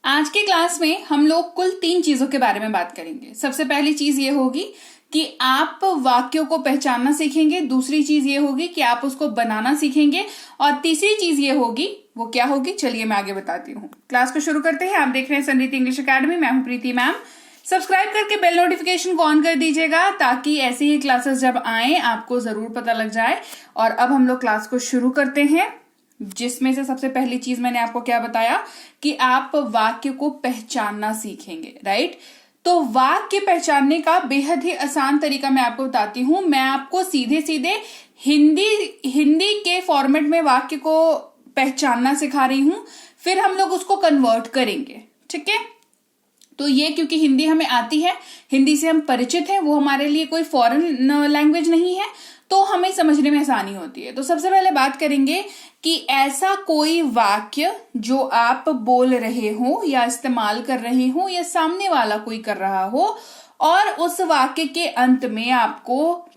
आज के क्लास में हम लोग कुल 3 चीजों के बारे में बात करेंगे। सबसे पहली चीज ये होगी कि आप वाक्यों को पहचानना सीखेंगे, दूसरी चीज ये होगी कि आप उसको बनाना सीखेंगे, और तीसरी चीज ये होगी, वो क्या होगी चलिए मैं आगे बताती हूँ। क्लास को शुरू करते हैं। आप देख रहे हैं संरीति इंग्लिश अकेडमी, मैं हूँ प्रीति मैम। सब्सक्राइब करके बेल नोटिफिकेशन को ऑन कर दीजिएगा ताकि ऐसे ही क्लासेस जब आए आपको जरूर पता लग जाए। और अब हम लोग क्लास को शुरू करते हैं, जिसमें से सबसे पहली चीज मैंने आपको क्या बताया कि आप वाक्य को पहचानना सीखेंगे, राइट। तो वाक्य पहचानने का बेहद ही आसान तरीका मैं आपको बताती हूं। मैं आपको सीधे सीधे हिंदी के फॉर्मेट में वाक्य को पहचानना सिखा रही हूं, फिर हम लोग उसको कन्वर्ट करेंगे, ठीक है। तो ये क्योंकि हिंदी हमें आती है, हिंदी से हम परिचित हैं, वो हमारे लिए कोई फॉरेन लैंग्वेज नहीं है, तो हमें समझने में आसानी होती है। तो सबसे पहले बात करेंगे कि ऐसा कोई वाक्य जो आप बोल रहे हो या इस्तेमाल कर रहे हो या सामने वाला कोई कर रहा हो, और उस वाक्य के अंत में आपको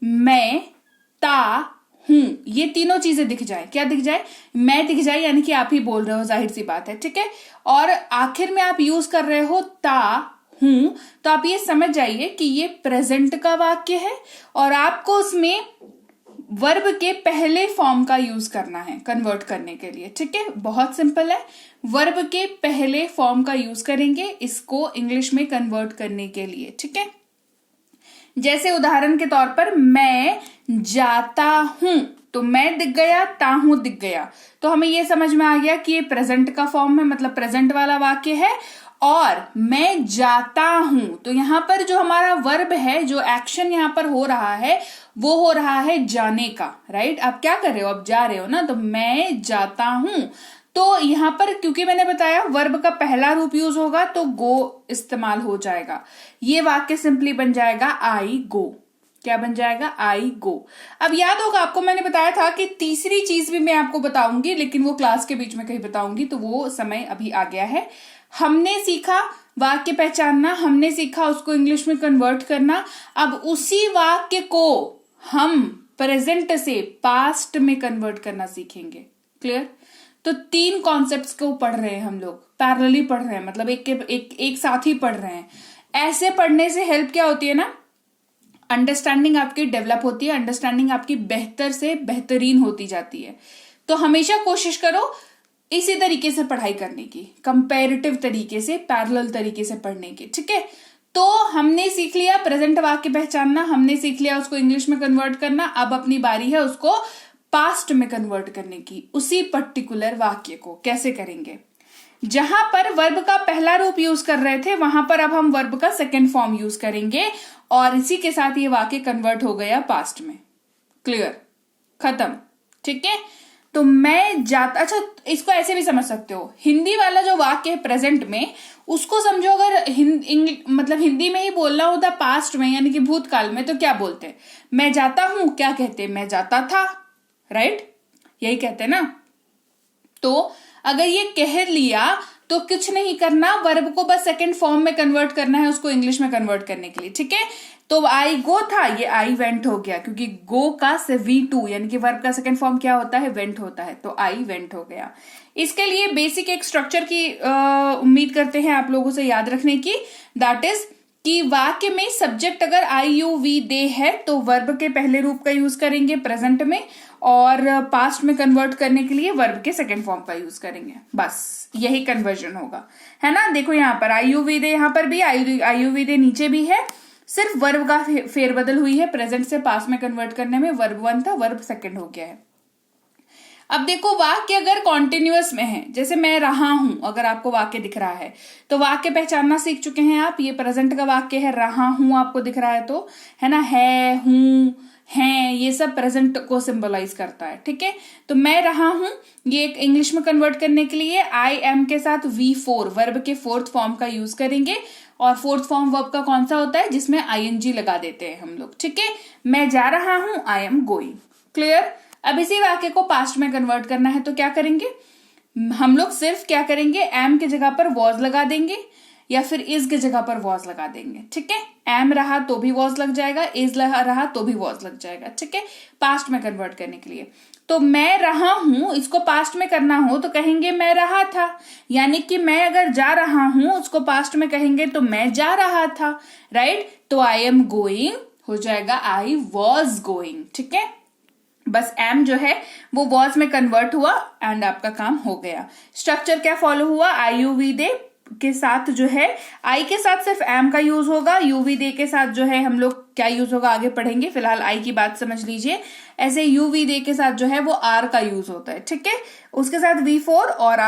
मैं, ता, हूं, ये तीनों चीजें दिख जाए। क्या दिख जाए? मैं दिख जाए, यानी कि आप ही बोल रहे हो, जाहिर सी बात है, ठीक है। और आखिर में आप यूज कर रहे हो ता, हूं, तो आप ये समझ जाइए कि ये प्रेजेंट का वाक्य है और आपको उसमें वर्ब के पहले फॉर्म का यूज करना है कन्वर्ट करने के लिए, ठीक है। बहुत सिंपल है, वर्ब के पहले फॉर्म का यूज करेंगे इसको इंग्लिश में कन्वर्ट करने के लिए, ठीक है। जैसे उदाहरण के तौर पर मैं जाता हूं, तो मैं दिख गया, ताहू दिख गया, तो हमें यह समझ में आ गया कि ये प्रेजेंट का फॉर्म है, मतलब प्रेजेंट वाला वाक्य है। और मैं जाता हूं, तो यहां पर जो हमारा वर्ब है, जो एक्शन यहां पर हो रहा है, वो हो रहा है जाने का, राइट। आप क्या कर रहे हो? आप जा रहे हो ना, तो मैं जाता हूं। तो यहां पर क्योंकि मैंने बताया वर्ब का पहला रूप यूज होगा तो गो इस्तेमाल हो जाएगा। ये वाक्य सिंपली बन जाएगा आई गो। क्या बन जाएगा? आई गो। अब याद होगा आपको, मैंने बताया था कि तीसरी चीज भी मैं आपको बताऊंगी, लेकिन वो क्लास के बीच में कहीं बताऊंगी, तो वो समय अभी आ गया है। हमने सीखा वाक्य पहचानना, हमने सीखा उसको इंग्लिश में कन्वर्ट करना। अब उसी वाक्य को हम प्रेजेंट से पास्ट में कन्वर्ट करना सीखेंगे। क्लियर? तो 3 कॉन्सेप्ट्स को पढ़ रहे हैं हम लोग, पैरेलली पढ़ रहे हैं, मतलब एक साथ ही पढ़ रहे हैं। ऐसे पढ़ने से हेल्प क्या होती है ना, अंडरस्टैंडिंग आपकी डेवलप होती है, अंडरस्टैंडिंग आपकी बेहतर से बेहतरीन होती जाती है। तो हमेशा कोशिश करो इसी तरीके से पढ़ाई करने की, कंपैरेटिव तरीके से, पैरेलल तरीके से पढ़ने की, ठीक है। तो हमने सीख लिया प्रेजेंट वाक्य पहचानना, हमने सीख लिया उसको इंग्लिश में कन्वर्ट करना। अब अपनी बारी है उसको पास्ट में कन्वर्ट करने की, उसी पर्टिकुलर वाक्य को कैसे करेंगे। जहां पर वर्ब का पहला रूप यूज कर रहे थे, वहां पर अब हम वर्ब का सेकेंड फॉर्म यूज करेंगे, और इसी के साथ ये वाक्य कन्वर्ट हो गया पास्ट में। क्लियर? खत्म, ठीक है। तो मैं जाता, अच्छा इसको ऐसे भी समझ सकते हो, हिंदी वाला जो वाक्य है प्रेजेंट में, उसको समझो अगर मतलब हिंदी में ही बोलना होता पास्ट में, यानी कि भूतकाल में, तो क्या बोलते? मैं जाता हूं, क्या कहते? मैं जाता था, राइट, यही कहते हैं ना। तो अगर ये कह लिया तो कुछ नहीं करना, वर्ब को बस सेकंड फॉर्म में कन्वर्ट करना है उसको इंग्लिश में कन्वर्ट करने के लिए, ठीक है। तो आई गो था, ये आई वेंट हो गया, क्योंकि गो का से V2 यानी कि वर्ब का सेकंड फॉर्म क्या होता है? वेंट होता है, तो आई वेंट हो गया। इसके लिए बेसिक एक स्ट्रक्चर की उम्मीद करते हैं आप लोगों से याद रखने की, दैट इज कि वाक्य में सब्जेक्ट अगर आई यू वी दे है तो वर्ब के पहले रूप का यूज करेंगे प्रेजेंट में, और पास्ट में कन्वर्ट करने के लिए वर्ब के सेकंड फॉर्म का यूज करेंगे। बस यही कन्वर्जन होगा, है ना। देखो यहाँ पर आई यू वी दे, यहाँ पर भी आई यू वी दे नीचे भी है, सिर्फ वर्ब का फेरबदल हुई है, प्रेजेंट से पास्ट में कन्वर्ट करने में। वर्ब 1 था, वर्ब सेकंड हो गया है। अब देखो वाक्य अगर कॉन्टिन्यूअस में है, जैसे मैं रहा हूं, अगर आपको वाक्य दिख रहा है तो वाक्य पहचानना सीख चुके हैं आप। ये प्रेजेंट का वाक्य है, रहा हूं आपको दिख रहा है तो, है ना, है, हूं, हैं, ये सब प्रेजेंट को सिंबलाइज करता है, ठीक है। तो मैं रहा हूं, ये इंग्लिश में कन्वर्ट करने के लिए आई एम के साथ V4 वर्ब के फोर्थ फॉर्म का यूज करेंगे, और फोर्थ फॉर्म वर्ब का कौन सा होता है? जिसमें ING लगा देते हैं हम लोग, ठीक है। मैं जा रहा हूं, आई एम गोइंग। क्लियर? अब इसी वाक्य को पास्ट में कन्वर्ट करना है तो क्या करेंगे हम लोग? सिर्फ क्या करेंगे, एम की जगह पर वॉज लगा देंगे, या फिर इज की जगह पर वॉज लगा देंगे, ठीक है। एम रहा तो भी वॉज लग जाएगा, इज रहा तो भी वॉज लग जाएगा, ठीक है, पास्ट में कन्वर्ट करने के लिए। तो मैं रहा हूं इसको पास्ट में करना हो तो कहेंगे मैं रहा था, यानी कि मैं अगर जा रहा हूं उसको पास्ट में कहेंगे तो मैं जा रहा था, राइट। तो आई एम गोइंग हो जाएगा आई वॉज गोइंग, ठीक है। बस एम जो है वो वॉज में कन्वर्ट हुआ एंड आपका काम हो गया। स्ट्रक्चर क्या फॉलो हुआ, आई यू वी दे के साथ जो है आई के साथ सिर्फ एम का यूज होगा, यू वी दे के साथ जो है हम लोग क्या यूज होगा आगे पढ़ेंगे, फिलहाल आई की बात समझ लीजिए। ऐसे यू वी दे के साथ जो है वो आर का यूज होता है, ठीक है। उसके साथ V4 और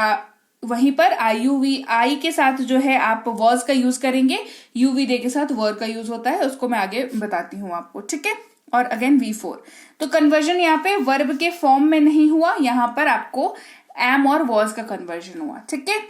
वहीं पर आई के साथ जो है आप वॉज का यूज करेंगे, यू वी दे के साथ वर का यूज होता है, उसको मैं आगे बताती हूं आपको, ठीक है। और अगेन V4, तो कन्वर्जन यहाँ पे वर्ब के फॉर्म में नहीं हुआ, यहाँ पर आपको एम और वॉज का कन्वर्जन हुआ, ठीक है।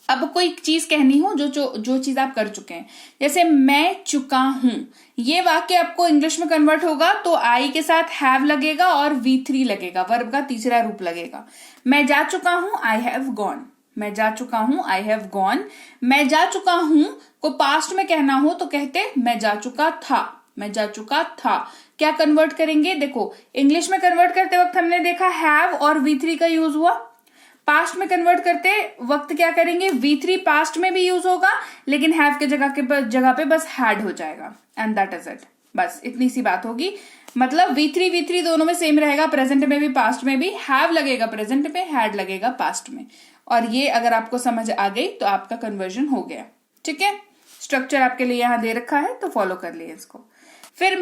अब कोई चीज कहनी हो जो चीज आप कर चुके हैं, जैसे मैं चुका हूं, ये वाक्य आपको इंग्लिश में कन्वर्ट होगा तो आई के साथ हैव लगेगा और V3 लगेगा, वर्ब का तीसरा रूप लगेगा। मैं जा चुका हूं आई हैव गॉन, मैं जा चुका हूं आई हैव गॉन। मैं जा चुका हूं को पास्ट में कहना हो तो कहते मैं जा चुका था, मैं जा चुका था। क्या कन्वर्ट करेंगे, देखो इंग्लिश में कन्वर्ट करते वक्त हमने देखा हैव और V3 का यूज हुआ, पास्ट में कन्वर्ट करते वक्त क्या करेंगे, V3 पास्ट में भी यूज होगा लेकिन हैव के जगह पे बस हैड हो जाएगा, एंड दैट इज इट। बस इतनी सी बात होगी, मतलब V3 दोनों में सेम रहेगा, प्रेजेंट में भी पास्ट में भी, हैव लगेगा प्रेजेंट में, हैड लगेगा पास्ट में। और ये अगर आपको समझ आ गई तो आपका कन्वर्जन हो गया, ठीक है। स्ट्रक्चर आपके लिए यहां दे रखा है तो फॉलो कर लिए इसको। फिर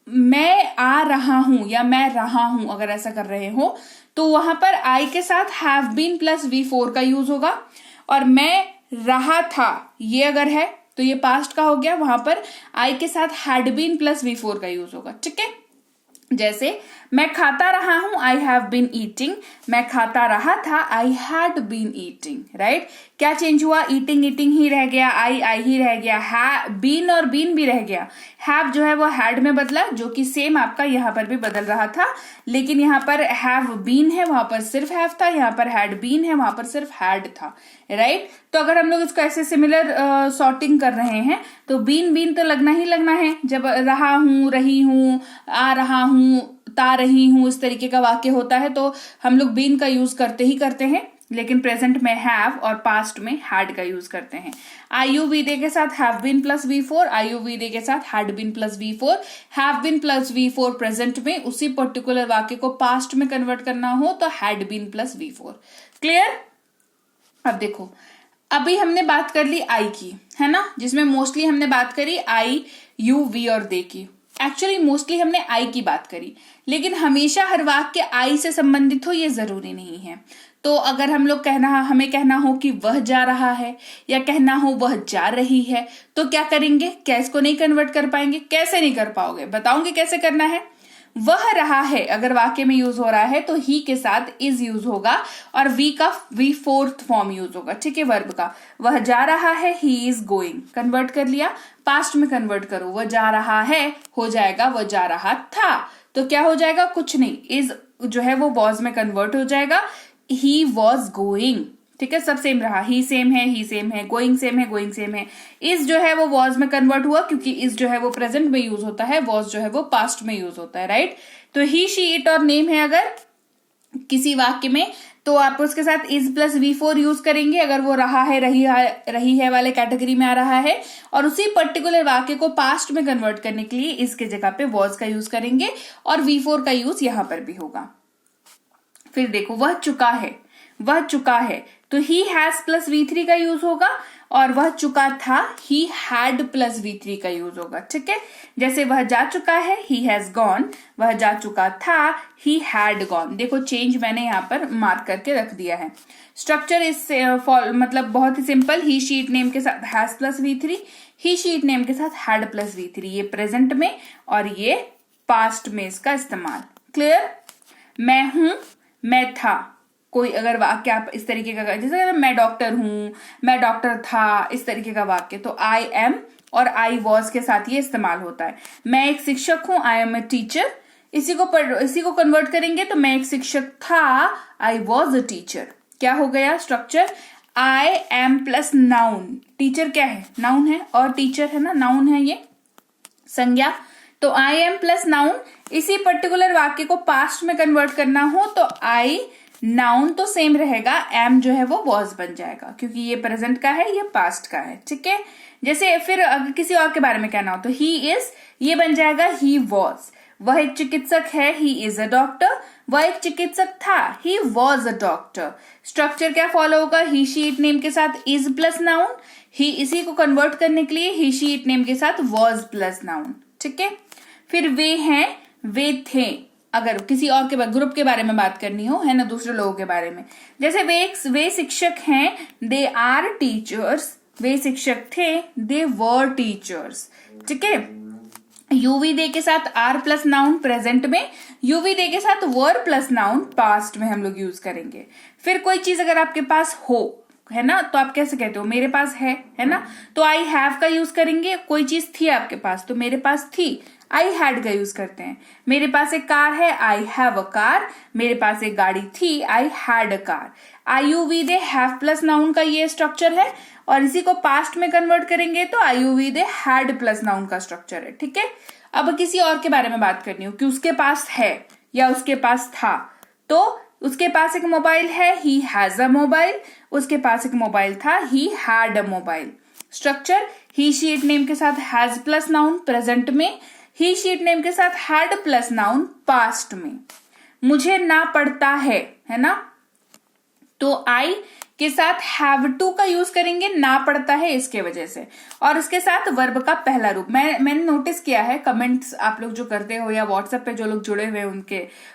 मैं आ रहा हूं या मैं रहा हूं, अगर ऐसा कर रहे हो तो वहां पर आई के साथ हैव बीन प्लस V4 का यूज होगा, और मैं रहा था ये अगर है तो ये पास्ट का हो गया, वहां पर आई के साथ हैड बीन प्लस V4 का यूज होगा, ठीक है। जैसे मैं खाता रहा हूं आई हैव बीन ईटिंग, मैं खाता रहा था I had been eating, right. क्या चेंज हुआ, ईटिंग ही रह गया, आई ही रह गया, बीन और बीन भी रह गया, हैव जो है वो हैड में बदला, जो कि सेम आपका यहाँ पर भी बदल रहा था, लेकिन यहाँ पर हैव बीन है वहां पर सिर्फ हैव था, यहाँ पर हैड बीन है वहां पर सिर्फ हैड था, राइट। तो अगर हम लोग इसको ऐसे सिमिलर सॉर्टिंग कर रहे हैं तो बीन तो लगना ही लगना है, जब रहा हूं, रही हूं, आ रहा हूं, ता रही हूं, इस तरीके का वाक्य होता है तो हम लोग बीन का यूज करते हैं, लेकिन प्रेजेंट में हैव और पास्ट में हैड का यूज करते हैं। आई यू वी दे के साथ have been plus V4, I you we they के साथ had been plus V4, have been plus V4 present में, उसी पर्टिकुलर वाक्य को पास्ट में कन्वर्ट करना हो तो had been plus V4। Clear. अब देखो, अभी हमने बात कर ली आई की, है ना, जिसमें मोस्टली हमने बात करी आई, यू, वी और दे की। एक्चुअली मोस्टली हमने आई की बात करी, लेकिन हमेशा हर वाक्य आई से संबंधित हो ये जरूरी नहीं है। तो अगर हम लोग हमें कहना हो कि वह जा रहा है या कहना हो वह जा रही है तो क्या करेंगे, क्या इसको नहीं कन्वर्ट कर पाएंगे, कैसे नहीं कर पाओगे, बताऊंगी कैसे करना है। वह रहा है अगर वाक्य में यूज हो रहा है तो ही के साथ इज यूज होगा और वी का V4 फॉर्म यूज होगा, ठीक है, वर्ब का। वह जा रहा है, ही इज गोइंग, कन्वर्ट कर लिया, पास्ट में कन्वर्ट करो, वह जा रहा है हो जाएगा वह जा रहा था, तो क्या हो जाएगा, कुछ नहीं, इज जो है वो वॉज में कन्वर्ट हो जाएगा, ही वॉज गोइंग, ठीक है, सब सेम रहा, ही सेम है, गोइंग सेम है, इज जो है वो वॉज में कन्वर्ट हुआ क्योंकि इज जो है वो प्रेजेंट में यूज होता है, वॉज जो है वो पास्ट में यूज होता है, राइट। तो ही, शी, इट और नेम है अगर किसी वाक्य में तो आप उसके साथ इज प्लस V4 यूज करेंगे अगर वो रहा है, रही है वाले कैटेगरी में आ रहा है, और उसी पर्टिकुलर वाक्य को पास्ट में कन्वर्ट करने के लिए इसके जगह पे वॉज का यूज करेंगे और V4 का यूज यहां पर भी होगा। फिर देखो, वह चुका है तो ही हैज प्लस V3 का यूज होगा, और वह चुका था, ही हैड प्लस V3 का यूज होगा, ठीक है। जैसे वह जा चुका है, ही हैज गॉन, वह जा चुका था, ही हैड गॉन। देखो चेंज मैंने यहाँ पर मार्क करके रख दिया है। स्ट्रक्चर इस मतलब बहुत ही simple, he, she, it, name के साथ has plus V3, he, she, it, name के साथ हैड प्लस V3, ये प्रेजेंट में और ये पास्ट में इसका इस्तेमाल। क्लियर। मैं हूं, मैं था, कोई अगर वाक्य आप इस तरीके का, जैसे मैं डॉक्टर हूं, मैं डॉक्टर था, इस तरीके का वाक्य, तो आई एम और आई वॉज के साथ ये इस्तेमाल होता है। मैं एक शिक्षक हूं, आई एम ए टीचर, इसी को कन्वर्ट करेंगे तो मैं एक शिक्षक था, आई वॉज अ टीचर। क्या हो गया structure, I am plus noun, teacher क्या है, नाउन है, और टीचर है ना, नाउन है ये संज्ञा, तो आई एम प्लस नाउन इसी पर्टिकुलर वाक्य को पास्ट में कन्वर्ट करना हो तो आई नाउन तो सेम रहेगा, एम जो है वो वॉज बन जाएगा, क्योंकि ये प्रेजेंट का है, ये पास्ट का है। ठीक है, जैसे फिर अगर किसी और के बारे में कहना हो तो ही इज, ये बन जाएगा ही वॉज। वह एक चिकित्सक है, ही इज अ डॉक्टर। वह एक चिकित्सक था, he was a doctor. Structure क्या फॉलो होगा, ही शी इट नेम के साथ इज प्लस नाउन, ही इसी को कन्वर्ट करने के लिए ही शी इट नेम के साथ वॉज प्लस नाउन। ठीक है, फिर वे हैं, वे थे, अगर किसी और के ग्रुप के बारे में बात करनी हो, है ना, दूसरे लोगों के बारे में, जैसे वे शिक्षक हैं, दे आर टीचर्स। वे शिक्षक थे, दे वर टीचर्स। ठीक है, यूवी दे के साथ आर प्लस नाउन प्रेजेंट में, यूवी दे के साथ वर प्लस नाउन पास्ट में हम लोग यूज करेंगे। फिर कोई चीज अगर आपके पास हो, है ना, तो आप कैसे कहते हो, मेरे पास है ना, तो आई हैव का यूज करेंगे। कोई चीज थी आपके पास तो मेरे पास थी, आई हैड का यूज करते हैं। मेरे पास एक कार है, आई हैव अ कार। मेरे पास एक गाड़ी थी, I had a car. I you we they have plus noun का ये स्ट्रक्चर है, और इसी को पास्ट में कन्वर्ट करेंगे तो I you we they had plus noun का स्ट्रक्चर है। ठीक है, अब किसी और के बारे में बात करनी हो कि उसके पास है या उसके पास था, तो उसके पास एक मोबाइल है, ही हैज अ मोबाइल। उसके पास एक मोबाइल था, he had a mobile. Structure he she it name के साथ हैज प्लस नाउन प्रेजेंट में, ही शी इट नेम के साथ हैड प्लस नाउन पास्ट में। मुझे ना पड़ता है ना, तो आई के साथ हैव टू का यूज करेंगे, ना पड़ता है इसके वजह से, और इसके साथ वर्ब का पहला रूप। मैंने नोटिस किया है, कमेंट्स आप लोग जो करते हो या व्हाट्सएप पे जो लोग जुड़े हुए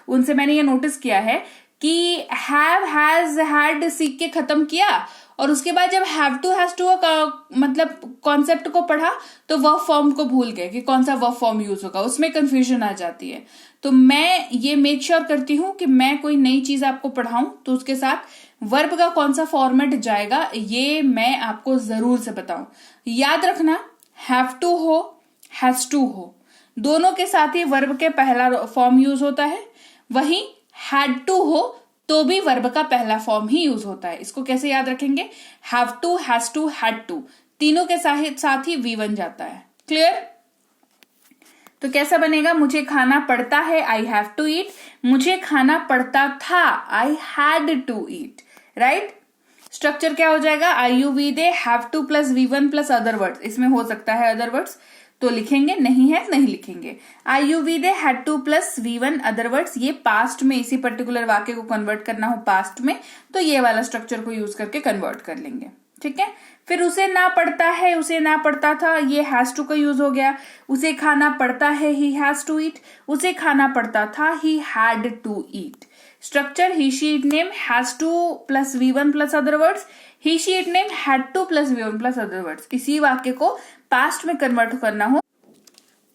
उनसे मैंने ये नोटिस किया है कि हैव, हैज, हैड सीख के खत्म किया, और उसके बाद जब हैव टू हैज टू का मतलब कॉन्सेप्ट को पढ़ा तो वर्ब फॉर्म को भूल गए कि कौन सा वर्ब फॉर्म यूज होगा, उसमें कंफ्यूजन आ जाती है। तो मैं ये मेक श्योर करती हूं कि मैं कोई नई चीज आपको पढ़ाऊं तो उसके साथ वर्ब का कौन सा फॉर्मेट जाएगा ये मैं आपको जरूर से बताऊं। याद रखना, हैव टू हो, हैज टू हो, दोनों के साथ ही वर्ब के पहला फॉर्म यूज होता है। वहीं हैड टू हो तो भी वर्ब का पहला फॉर्म ही यूज होता है। इसको कैसे याद रखेंगे, have to, has to, had to, तीनों के साथ ही वी बन जाता है। क्लियर? तो कैसा बनेगा, मुझे खाना पड़ता है, आई हैव टू ईट। मुझे खाना पड़ता था, I had to eat. Right? Structure क्या हो जाएगा, I you we they have to plus V one plus other words. इसमें हो सकता है अदर वर्ड्स तो लिखेंगे, नहीं है नहीं लिखेंगे। I you we they had to plus V one other words, ये पास्ट में इसी पर्टिकुलर वाक्य को कन्वर्ट करना हो पास्ट में तो ये वाला स्ट्रक्चर को यूज करके कन्वर्ट कर लेंगे। ठीक है, फिर उसे ना पड़ता है, उसे ना पड़ता था, ये हैज टू का यूज हो गया। उसे खाना पड़ता है, ही हैज टू ईट। उसे खाना पड़ता था, he had to eat. Structure he she it name has to plus V one plus other words, he she it name had to plus V one plus other words. इसी वाक्य को past में convert करना हो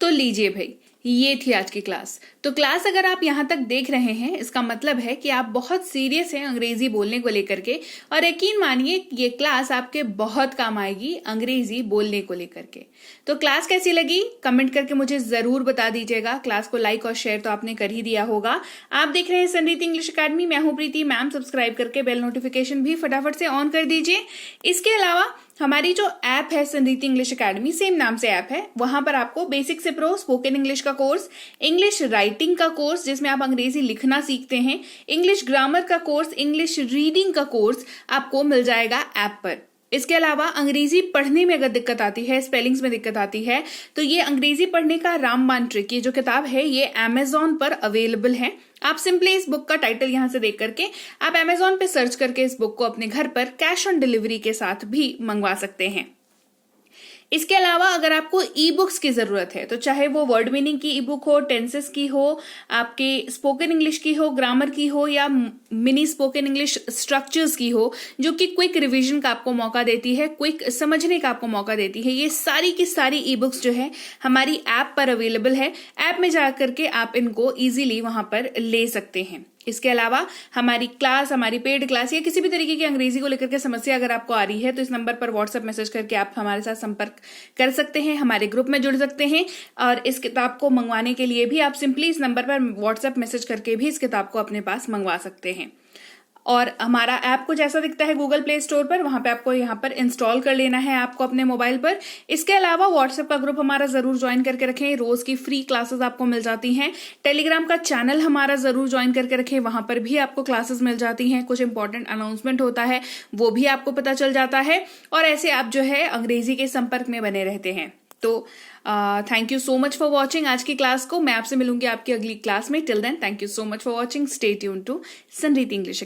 तो लीजिए भाई, ये थी आज की क्लास। तो क्लास अगर आप यहाँ तक देख रहे हैं इसका मतलब है कि आप बहुत सीरियस हैं अंग्रेजी बोलने को लेकर के, और यकीन मानिए ये क्लास आपके बहुत काम आएगी अंग्रेजी बोलने को लेकर के। तो क्लास कैसी लगी कमेंट करके मुझे जरूर बता दीजिएगा। क्लास को लाइक और शेयर तो आपने कर ही दिया होगा। आप देख रहे हैं संरीति इंग्लिश अकेडमी, मैं हूं प्रीति मैम। सब्सक्राइब करके बेल नोटिफिकेशन भी फटाफट से ऑन कर दीजिए। इसके अलावा हमारी जो ऐप है संरीति इंग्लिश अकेडमी, सेम नाम से ऐप है, वहां पर आपको बेसिक से प्रो स्पोकन इंग्लिश का कोर्स, इंग्लिश राइटिंग का कोर्स जिसमें आप अंग्रेजी लिखना सीखते हैं, इंग्लिश ग्रामर का कोर्स, इंग्लिश रीडिंग का कोर्स आपको मिल जाएगा ऐप पर। इसके अलावा अंग्रेजी पढ़ने में अगर दिक्कत आती है, स्पेलिंग्स में दिक्कत आती है, तो ये अंग्रेजी पढ़ने का रामबाण ट्रिक, ये जो किताब है ये अमेजॉन पर अवेलेबल है। आप सिंपली इस बुक का टाइटल यहां से देख करके आप अमेजॉन पे सर्च करके इस बुक को अपने घर पर कैश ऑन डिलीवरी के साथ भी मंगवा सकते हैं। इसके अलावा अगर आपको ई बुक्स की जरूरत है तो चाहे वो वर्ड मीनिंग की ई बुक हो, टेंसेस की हो, आपके स्पोकन इंग्लिश की हो, ग्रामर की हो, या मिनी स्पोकन इंग्लिश स्ट्रक्चर्स की हो जो कि क्विक रिवीजन का आपको मौका देती है, क्विक समझने का आपको मौका देती है, ये सारी की सारी ई बुक्स जो है हमारी ऐप पर अवेलेबल है। ऐप में जाकर के आप इनको इजीली वहां पर ले सकते हैं। इसके अलावा हमारी क्लास, हमारी पेड क्लास या किसी भी तरीके की अंग्रेजी को लेकर के समस्या अगर आपको आ रही है तो इस नंबर पर व्हाट्सएप मैसेज करके आप हमारे साथ संपर्क कर सकते हैं, हमारे ग्रुप में जुड़ सकते हैं। और इस किताब को मंगवाने के लिए भी आप सिंपली इस नंबर पर व्हाट्सएप मैसेज करके भी इस किताब को अपने पास मंगवा सकते हैं। और हमारा ऐप कुछ ऐसा दिखता है गूगल प्ले स्टोर पर, वहां पे आपको यहाँ पर इंस्टॉल कर लेना है ऐप को अपने मोबाइल पर। इसके अलावा व्हाट्सएप का ग्रुप हमारा जरूर ज्वाइन करके रखें, रोज की फ्री क्लासेस आपको मिल जाती हैं। टेलीग्राम का चैनल हमारा जरूर ज्वाइन करके रखें, वहां पर भी आपको क्लासेस मिल जाती हैं, कुछ इंपॉर्टेंट अनाउंसमेंट होता है वो भी आपको पता चल जाता है, और ऐसे आप जो है अंग्रेजी के संपर्क में बने रहते हैं। तो thank you so much for watching आज की क्लास को। मैं आपसे मिलूंगी आपकी अगली क्लास में। Till then thank you so much for watching. Stay tuned to Sanreet English.